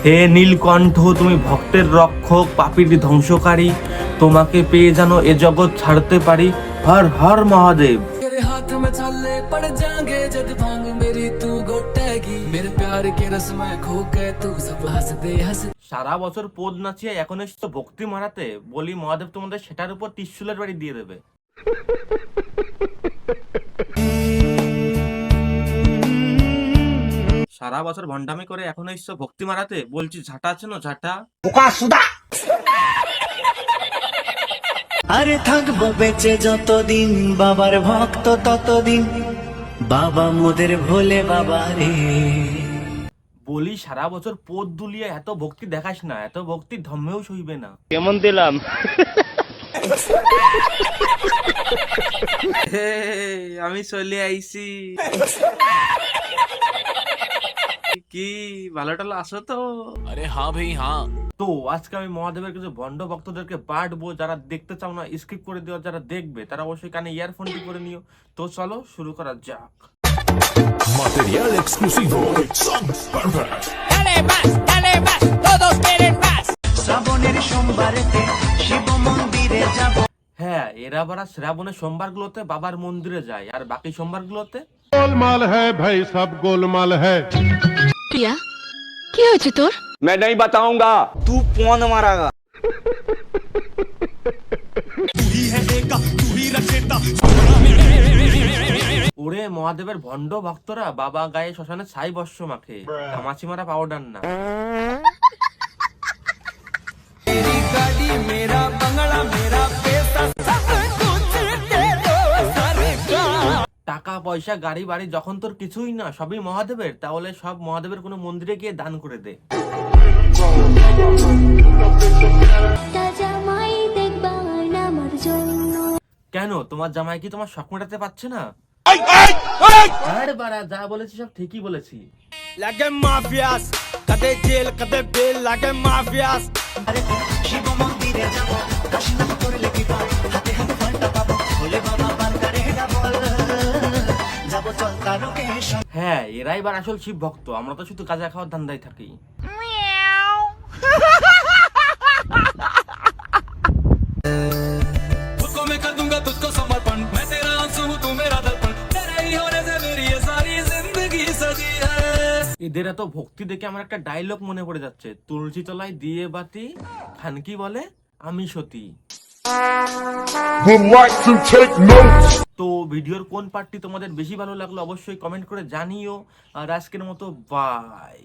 হে নীলকণ্ঠ, তুমি ভক্তের রক্ষক, পাপীর ধ্বংসকারী, তোমাকে পেয়ে যেন এ জগৎ ছাড়তে পারি। হর হর মহাদেব। সারা বছর পোদ নাচিয়ে এখন এসছো ভক্তি মারাতে, বলি মহাদেব তোমাদের সেটার উপর ত্রিশূলের বাড়ি দিয়ে দেবে। সারা বছর ভণ্ডামি করে এখন এসছো ভক্তি মারাতে, বলছি ঝাঁটা আছে না ঝাঁটা? আরে থাকবো বেঁচে যতদিন বাবার ভক্ত ততদিন, বাবা মোদের ভোলে বাবা রে। বলি সারা বছর পোদ দুলিয়ে এত ভক্তি দেখাস না, এত ভক্তি ধম্মেও সইবে না। কেমন দিলাম? আমি চলে আইছি। কি ভালো টালো আসো তো? আরে হ্যাঁ ভাই হ্যাঁ। তো আজকে আমি মহাদেবের কিছু ভণ্ড ভক্তদেরকে বাঁটবো। যারা দেখতে চাও না স্কিপ করে দিও, যারা দেখবে তারা অবশ্যই কানে ইয়ারফোনটি করে নিও। তো চলো শুরু করা যাক। Material exclusivo. Dale más, todos quieren más. শ্রাবণের সোমবারেতে শিব মন্দিরে যাব। হ্যাঁ, এরা বারা শ্রাবণের সোমবার গুলোতে বাবার মন্দিরে যায়, আর বাকি সোমবার গুলোতে गोलमाल है भाई, सब गोलमाल है। প্রিয়া, কি হয়েছে তোর? मैं नहीं बताऊंगा। तू कौन मारागा? ওরে মহাদেবের ভণ্ড ভক্তরা বাবা গায়ে শ্মশানে ছাই বর্ষ মাখে, কামাচি মারা পাউডার না। টাকা পয়সা গাড়ি বাড়ি যখন তোর কিছুই না, সবই মহাদেবের, তাহলে সব মহাদেবের কোনো মন্দিরে গিয়ে দান করে দে। কেন, তোমার জামাই কি তোমার শখ মেটাতে পারছে না? আরে বাড়া, যা বলেছি সব ঠিকই বলেছি। लगे माफियास, कदे जेल कदे बेल, लगे माफियास। আরে শিব মন্দিরে যাব, দর্শন করলে বিপদ, হাতে হাতে ফলটা পাবো, ভোলে বাবা বান্দারে ডাবল, যাব চল তারকে। হ্যাঁ, এরাই বার আসল শিব ভক্ত, আমরা তো শুধু গাঁজা খাওয়ার ধান্দায় থাকি। এদের এত ভক্তি দেখে আমার একটা ডায়লগ মনে পড়ে যাচ্ছে, তুলসী তলায় দিয়ে বাতি, খানকি বলে আমি সতী। তো ভিডিওর কোন পার্টটি তোমাদের বেশি ভালো লাগলো অবশ্যই কমেন্ট করে জানিও। আর আজকের মতো বাই।